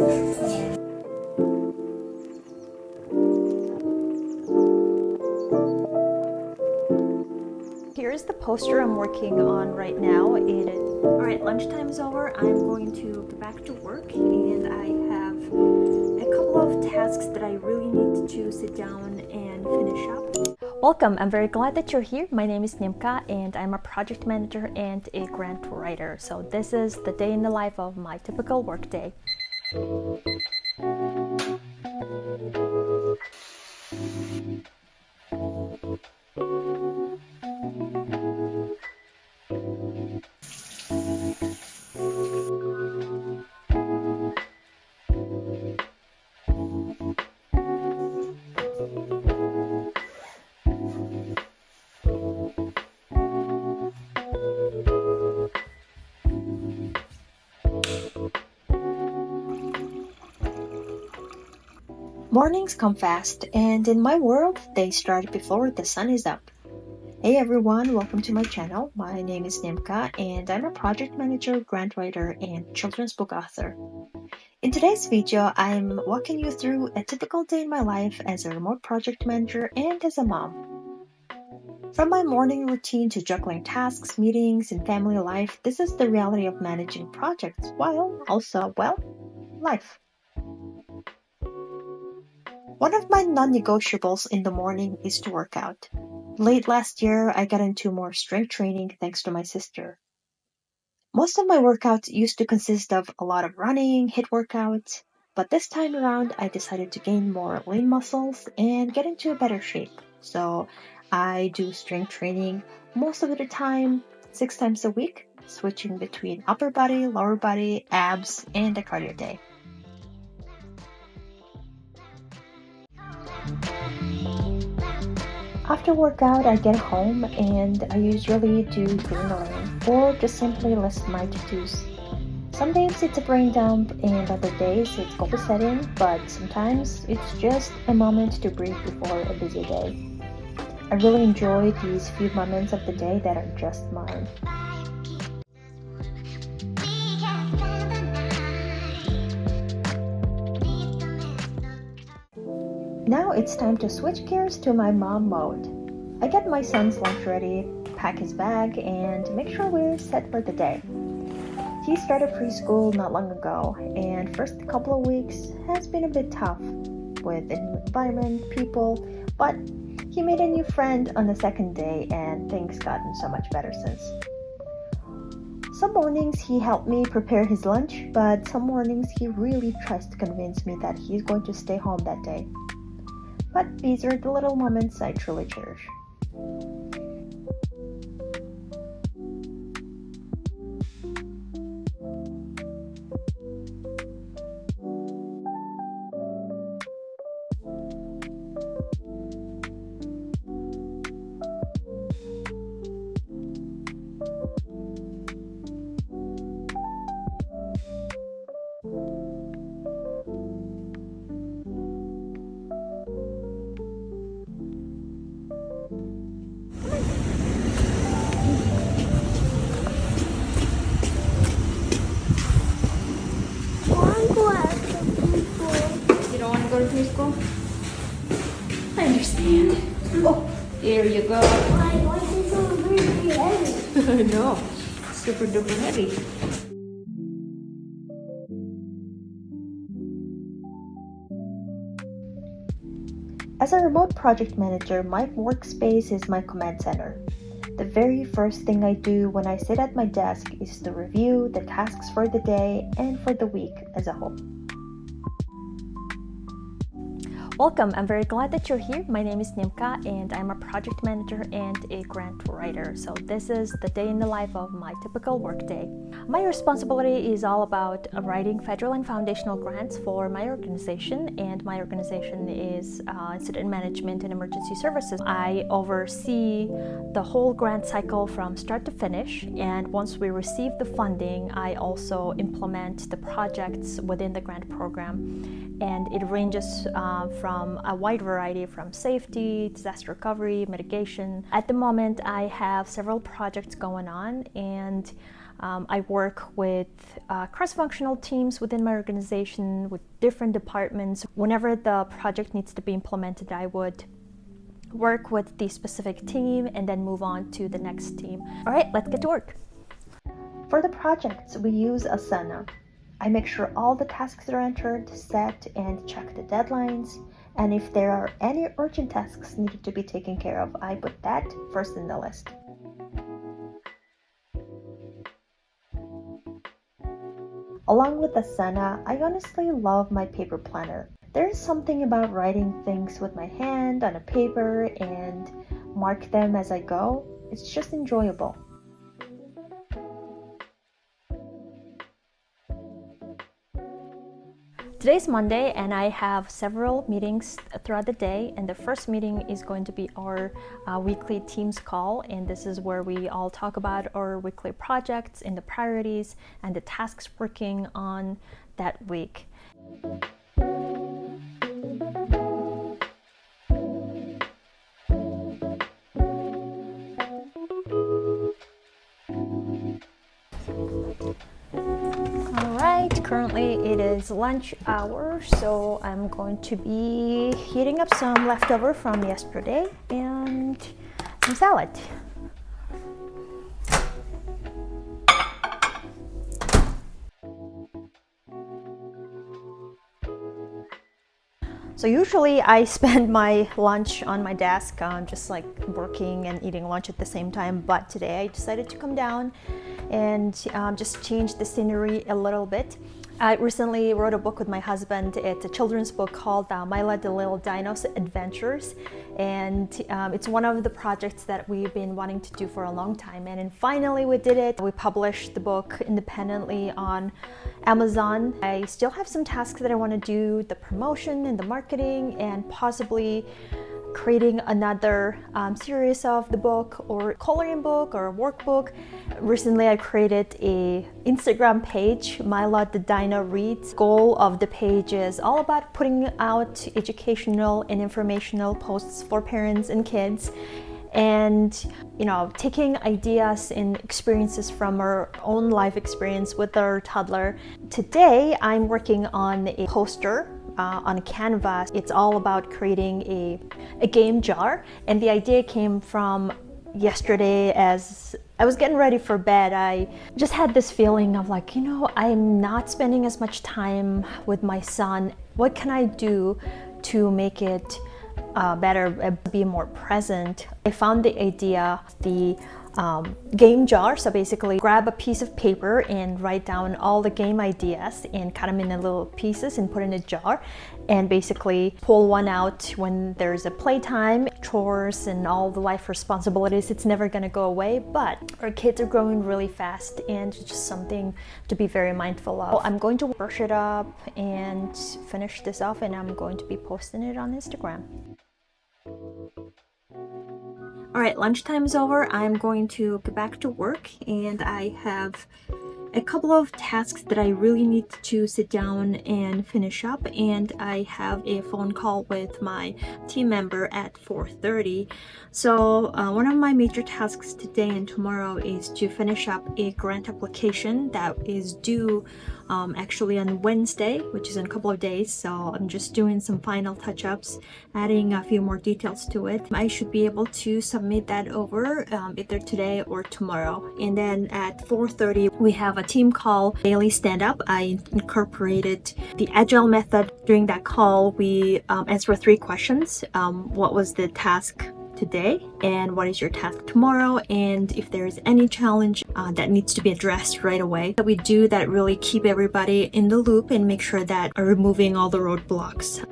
Here's the poster I'm working on right now. Alright, lunchtime is over. I'm going to go back to work, and I have a couple of tasks that I really need to sit down and finish up. Welcome, I'm very glad that you're here. My name is Nimka, and I'm a project manager and a grant writer. So this is the day in the life of my typical work day. Mornings come fast, and in my world, they start before the sun is up. Hey everyone, welcome to my channel. My name is Nimka, and I'm a project manager, grant writer, and children's book author. In today's video, I'm walking you through a typical day in my life as a remote project manager and as a mom. From my morning routine to juggling tasks, meetings, and family life, this is the reality of managing projects while also, well, life. One of my non-negotiables in the morning is to work out. Late last year, I got into more strength training thanks to my sister. Most of my workouts used to consist of a lot of running, HIIT workouts, but this time around I decided to gain more lean muscles and get into a better shape. So I do strength training most of the time, 6 times a week, switching between upper body, lower body, abs, and a cardio day. After workout, I get home and I usually do journaling or just simply list my to-dos. Some days it's a brain dump and other days it's goal setting, but sometimes it's just a moment to breathe before a busy day. I really enjoy these few moments of the day that are just mine. Now it's time to switch gears to my mom mode. I get my son's lunch ready, pack his bag, and make sure we're set for the day. He started preschool not long ago, and first couple of weeks has been a bit tough with a new environment, people, but he made a new friend on the second day and things gotten so much better since. Some mornings he helped me prepare his lunch, but some mornings he really tries to convince me that he's going to stay home that day. But these are the little moments I truly cherish. You don't want to go to preschool? I understand. Oh, there you go. Why is it so very heavy? I know. Super duper heavy. As a remote project manager, my workspace is my command center. The very first thing I do when I sit at my desk is to review the tasks for the day and for the week as a whole. Welcome, I'm very glad that you're here. My name is Nimka, and I'm a project manager and a grant writer. So this is the day in the life of my typical workday. My responsibility is all about writing federal and foundational grants for my organization, and my organization is Incident Management and Emergency Services. I oversee the whole grant cycle from start to finish, and once we receive the funding, I also implement the projects within the grant program. And it ranges from a wide variety, from safety, disaster recovery, mitigation. At the moment, I have several projects going on, and I work with cross-functional teams within my organization with different departments. Whenever the project needs to be implemented, I would work with the specific team and then move on to the next team. All right, let's get to work. For the projects, we use Asana. I make sure all the tasks are entered, set, and check the deadlines. And if there are any urgent tasks needed to be taken care of, I put that first in the list. Along with Asana, I honestly love my paper planner. There is something about writing things with my hand on a paper and mark them as I go. It's just enjoyable. Today's Monday and I have several meetings throughout the day, and the first meeting is going to be our weekly Teams call, and this is where we all talk about our weekly projects and the priorities and the tasks working on that week. Currently it is lunch hour, so I'm going to be heating up some leftover from yesterday and some salad. So usually I spend my lunch on my desk, just like working and eating lunch at the same time, but today I decided to come down and just change the scenery a little bit. I recently wrote a book with my husband. It's a children's book called Mila the Little Dino's Adventures, and it's one of the projects that we've been wanting to do for a long time, and then finally we did it. We published the book independently on Amazon. I still have some tasks that I want to do, the promotion and the marketing, and possibly creating another series of the book or coloring book or workbook. Recently I created a Instagram page, Mila the Dino Reads. Goal of the page is all about putting out educational and informational posts for parents and kids, and taking ideas and experiences from our own life experience with our toddler. Today I'm working on a poster on a canvas. It's all about creating a game jar, and the idea came from yesterday. As I was getting ready for bed, I just had this feeling of like, I'm not spending as much time with my son. What can I do to make it better, be more present? I found the idea, the game jar. So basically grab a piece of paper and write down all the game ideas and cut them into little pieces and put in a jar, and basically pull one out when there's a playtime, chores, and all the life responsibilities. It's never going to go away, but our kids are growing really fast and it's just something to be very mindful of. I'm going to brush it up and finish this off, and I'm going to be posting it on Instagram. All right, lunchtime is over. I'm going to get back to work, and I have a couple of tasks that I really need to sit down and finish up, and I have a phone call with my team member at 4:30. So one of my major tasks today and tomorrow is to finish up a grant application that is due actually on Wednesday, which is in a couple of days. So I'm just doing some final touch-ups, adding a few more details to it. I should be able to submit that over either today or tomorrow. And then at 4:30 we have a team call, daily stand-up. I incorporated the agile method. During that call we answer 3 questions. What was the task today, and what is your task tomorrow, and if there is any challenge that needs to be addressed right away. That we do that really keep everybody in the loop and make sure that are removing all the roadblocks.